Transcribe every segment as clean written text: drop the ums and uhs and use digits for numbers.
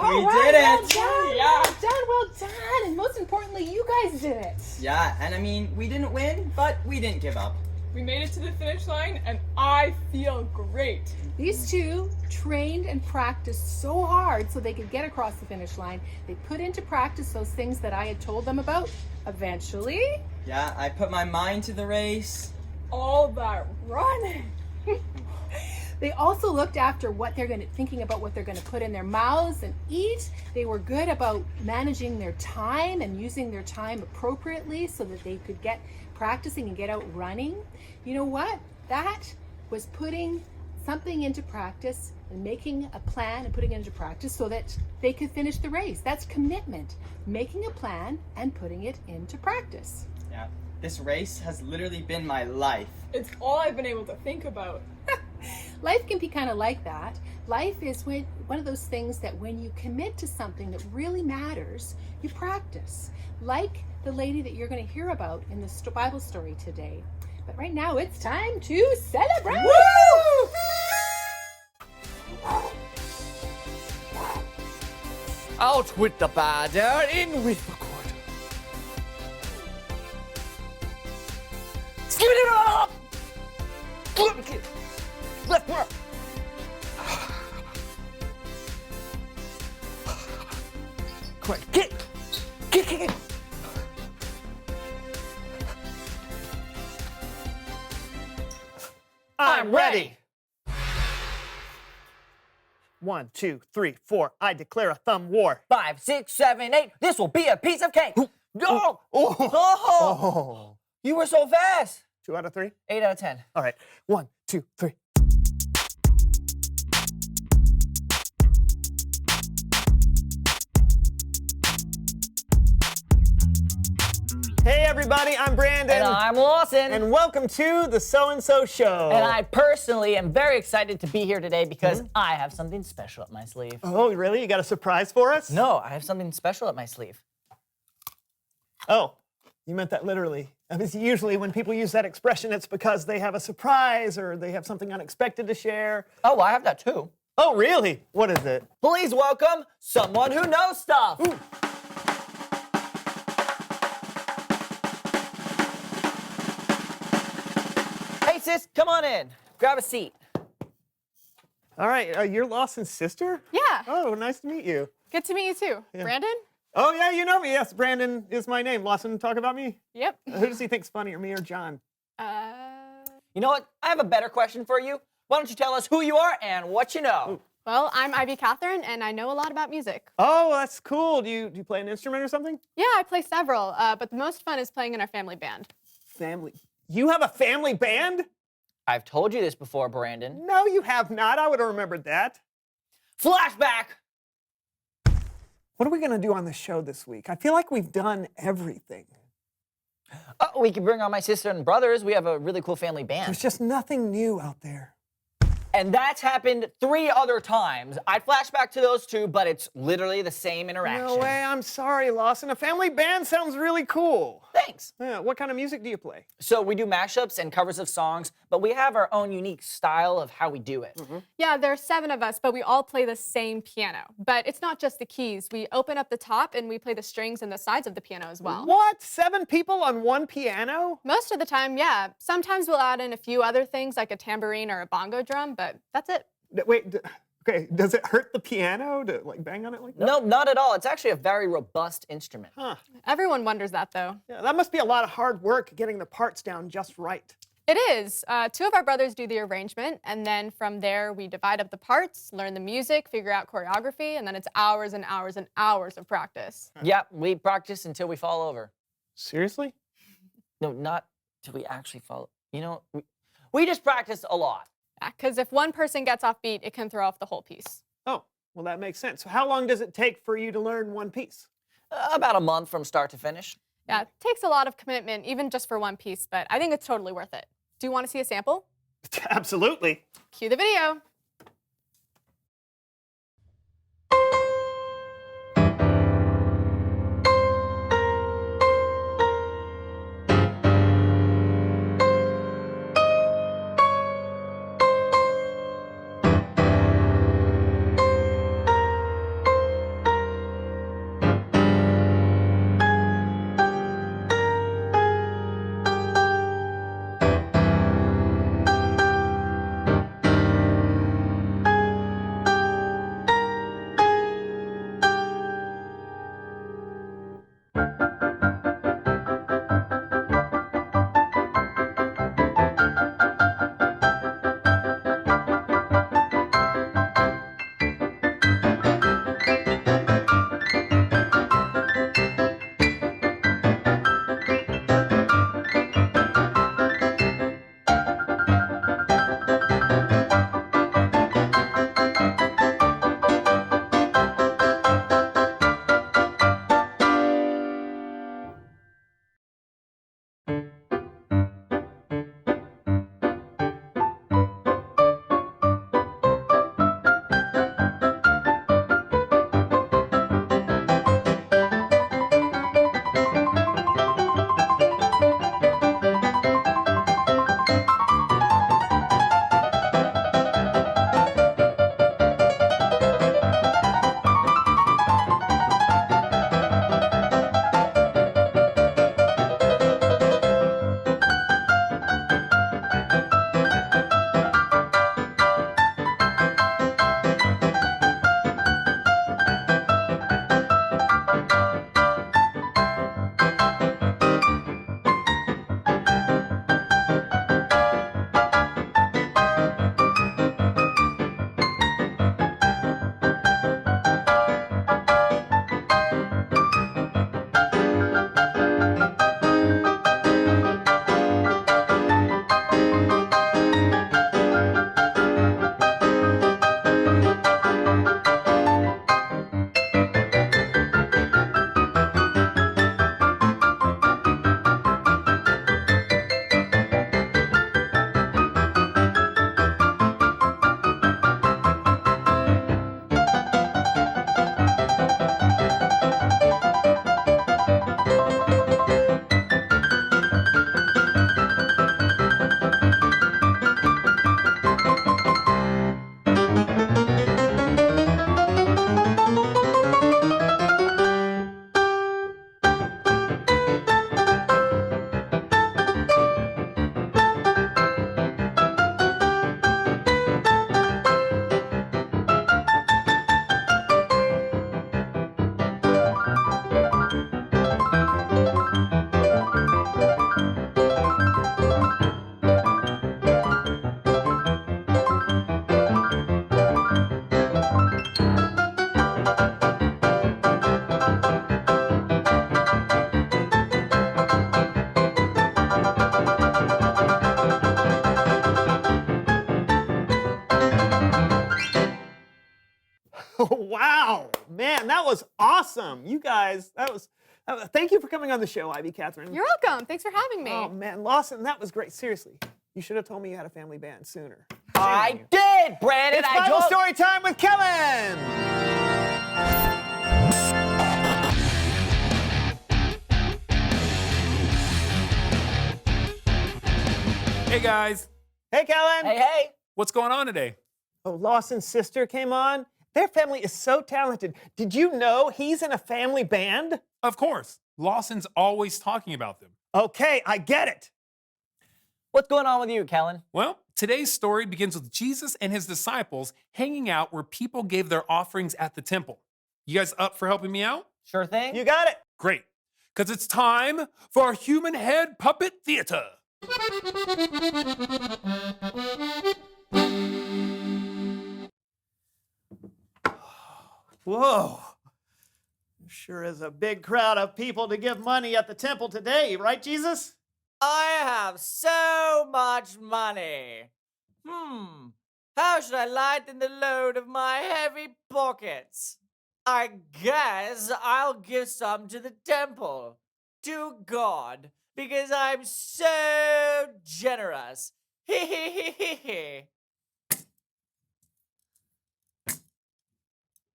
We did it! Well done. And most importantly, you guys did it. Yeah, and I mean, we didn't win, but we didn't give up. We made it to the finish line, and I feel great. These two trained and practiced so hard so they could get across the finish line. They put into practice those things that I had told them about. Eventually. Yeah, I put my mind to the race. All that running. They also looked after thinking about what they're going to put in their mouths and eat. They were good about managing their time and using their time appropriately so that they could get practicing and get out running. You know what? That was putting something into practice and making a plan and putting it into practice so that they could finish the race. That's commitment. Making a plan and putting it into practice. Yeah, this race has literally been my life. It's all I've been able to think about. Life can be kind of like that. Life is one of those things that when you commit to something that really matters, you practice. Like the lady that you're going to hear about in the Bible story today. But right now it's time to celebrate! Woo! Out with the bad air, in with the good. Give it up! Left more. Come on, kick. I'm ready. 1, 2, 3, 4. I declare a thumb war. 5, 6, 7, 8. This will be a piece of cake. No! Oh. You were so fast. 2 out of 3. 8 out of 10. All right. 1, 2, 3. Hey everybody, I'm Brandon. And I'm Lawson. And welcome to the So-and-So Show. And I personally am very excited to be here today because I have something special up my sleeve. Oh, really? You got a surprise for us? No, I have something special up my sleeve. Oh, you meant that literally. I mean, usually when people use that expression, it's because they have a surprise or they have something unexpected to share. Oh, well, I have that too. Oh, really? What is it? Please welcome someone who knows stuff. Ooh. Hey, sis, come on in. Grab a seat. All right, you're Lawson's sister? Yeah. Oh, nice to meet you. Good to meet you too. Yeah. Brandon? Oh, yeah, you know me. Yes, Brandon is my name. Lawson, talk about me? Yep. Who does he think's funnier, me or John? You know what? I have a better question for you. Why don't you tell us who you are and what you know? Ooh. Well, I'm Ivy Catherine, and I know a lot about music. Oh, that's cool. Do you play an instrument or something? Yeah, I play several, but the most fun is playing in our family band. Family. You have a family band? I've told you this before, Brandon. No, you have not. I would have remembered that. Flashback! What are we going to do on the show this week? I feel like we've done everything. Oh, we can bring on my sister and brothers. We have a really cool family band. There's just nothing new out there. And that's happened 3 other times. I'd flash back to those 2, but it's literally the same interaction. No way. I'm sorry, Lawson. A family band sounds really cool. Thanks. Yeah, what kind of music do you play? So we do mashups and covers of songs, but we have our own unique style of how we do it. Yeah, there are 7 of us, but we all play the same piano. But it's not just the keys. We open up the top and we play the strings and the sides of the piano as well. What? 7 people on one piano? Most of the time, yeah. Sometimes we'll add in a few other things like a tambourine or a bongo drum, but that's it. Wait, okay, does it hurt the piano to like bang on it like that? No, not at all. It's actually a very robust instrument. Huh. Everyone wonders that, though. Yeah, that must be a lot of hard work getting the parts down just right. It is. 2 of our brothers do the arrangement, and then from there we divide up the parts, learn the music, figure out choreography, and then it's hours and hours and hours of practice. Yep, we practice until we fall over. Seriously? No, not till we actually fall. You know, we just practice a lot. Because if one person gets off beat, it can throw off the whole piece. Oh, well, that makes sense. So how long does it take for you to learn one piece? About a month from start to finish. Yeah, it takes a lot of commitment, even just for one piece, but I think it's totally worth it. Do you want to see a sample? Absolutely. Cue the video. Wow, man, that was awesome. You guys, thank you for coming on the show, Ivy Catherine. You're welcome. Thanks for having me. Oh man, Lawson, that was great. Seriously, you should have told me you had a family band sooner. I did, Brandon. It's I Bible told- story time with Kellen. Hey guys, Hey, Kellen. Hey. what's going on today? Oh, Lawson's sister came on. Their family is so talented. Did you know he's in a family band? Of course, Lawson's always talking about them. Okay, I get it. What's going on with you, Kellen? Well, today's story begins with Jesus and his disciples hanging out where people gave their offerings at the temple. You guys up for helping me out? Sure thing. You got it. Great, because it's time for our human head puppet theater. Whoa. Sure is a big crowd of people to give money at the temple today, right, Jesus? I have so much money. How should I lighten the load of my heavy pockets? I guess I'll give some to the temple, to God, because I'm so generous.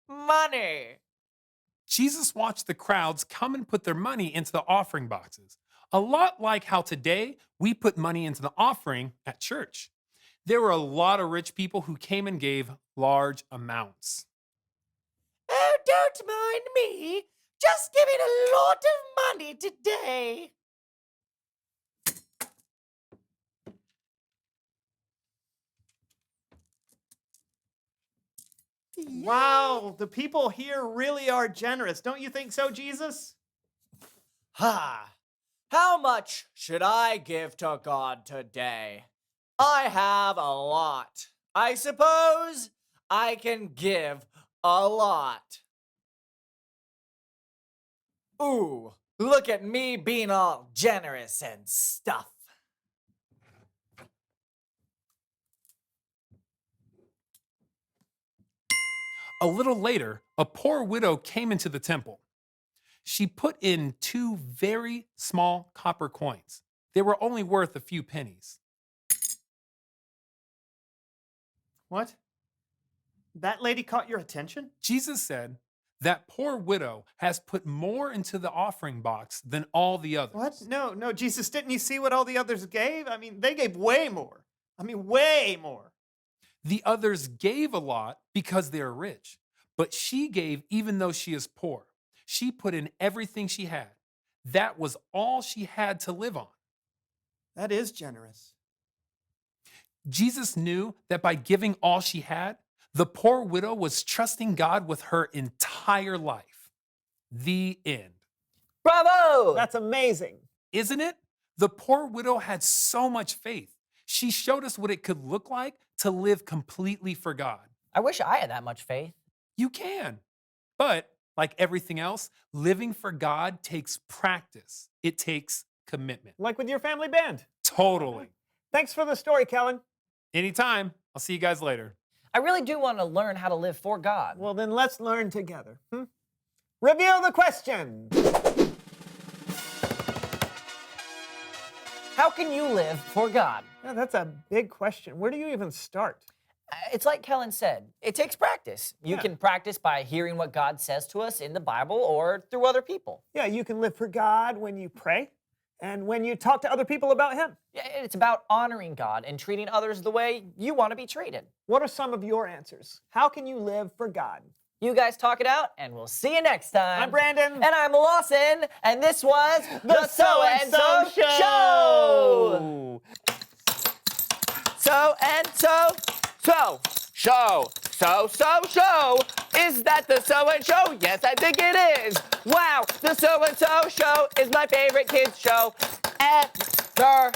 Money. Jesus watched the crowds come and put their money into the offering boxes, a lot like how today we put money into the offering at church. There were a lot of rich people who came and gave large amounts. Oh, don't mind me. Just giving a lot of money today. Wow, the people here really are generous. Don't you think so, Jesus? How much should I give to God today? I have a lot. I suppose I can give a lot. Ooh, look at me being all generous and stuff. A little later, a poor widow came into the temple. She put in 2 very small copper coins. They were only worth a few pennies. What? That lady caught your attention? Jesus said, "That poor widow has put more into the offering box than all the others." What? No, Jesus, didn't you see what all the others gave? I mean, they gave way more. Way more. The others gave a lot because they are rich, but she gave even though she is poor. She put in everything she had. That was all she had to live on. That is generous. Jesus knew that by giving all she had, the poor widow was trusting God with her entire life. The end. Bravo! That's amazing. Isn't it? The poor widow had so much faith. She showed us what it could look like to live completely for God. I wish I had that much faith. You can. But like everything else, living for God takes practice. It takes commitment. Like with your family band. Totally. Thanks for the story, Kellen. Anytime. I'll see you guys later. I really do want to learn how to live for God. Well, then let's learn together. Reveal the question. How can you live for God? Yeah, that's a big question. Where do you even start? It's like Kellen said, it takes practice. You Yeah. can practice by hearing what God says to us in the Bible or through other people. Yeah, you can live for God when you pray and when you talk to other people about Him. Yeah, it's about honoring God and treating others the way you want to be treated. What are some of your answers? How can you live for God? You guys talk it out, and we'll see you next time. I'm Brandon. And I'm Lawson, and this was the So-and-so Show. Show. Is that the So-and-Show? Yes, I think it is. Wow, the So-and-So Show is my favorite kids show ever.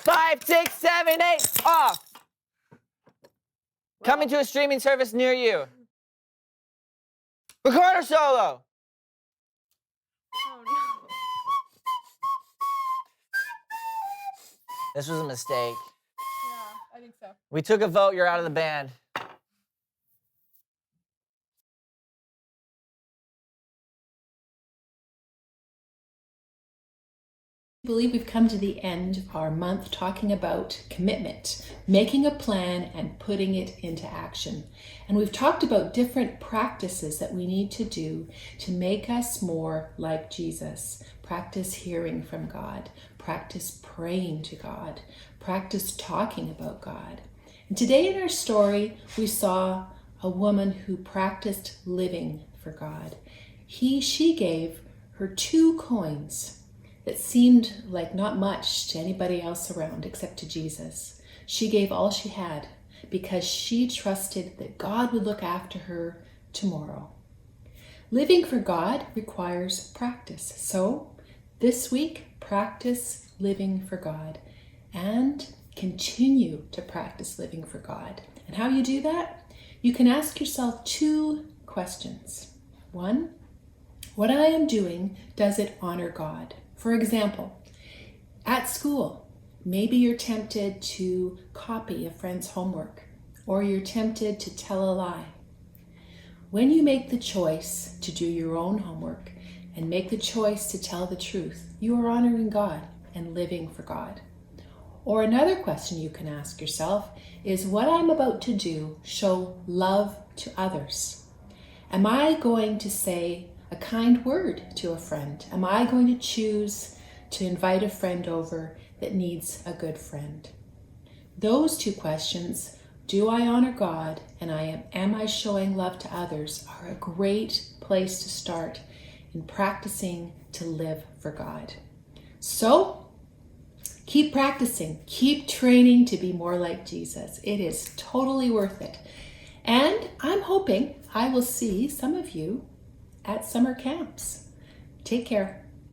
5, 6, 7, 8, off. Coming to a streaming service near you. Recorder solo. Oh, no. This was a mistake. Yeah, I think so. We took a vote. You're out of the band. I believe we've come to the end of our month talking about commitment, making a plan and putting it into action. And we've talked about different practices that we need to do to make us more like Jesus. Practice hearing from God, practice praying to God, practice talking about God. And today in our story, we saw a woman who practiced living for God. She gave her 2 coins that seemed like not much to anybody else around except to Jesus. She gave all she had because she trusted that God would look after her tomorrow. Living for God requires practice. So this week, practice living for God and continue to practice living for God. And how you do that? You can ask yourself 2 questions. 1, what I am doing, does it honor God? For example, at school, maybe you're tempted to copy a friend's homework, or you're tempted to tell a lie. When you make the choice to do your own homework and make the choice to tell the truth, you are honoring God and living for God. Or another question you can ask yourself is, what I'm about to do show love to others? Am I going to say a kind word to a friend? Am I going to choose to invite a friend over that needs a good friend? Those 2 questions, do I honor God and am I showing love to others, are a great place to start in practicing to live for God. So keep practicing, keep training to be more like Jesus. It is totally worth it. And I'm hoping I will see some of you at summer camps. Take care.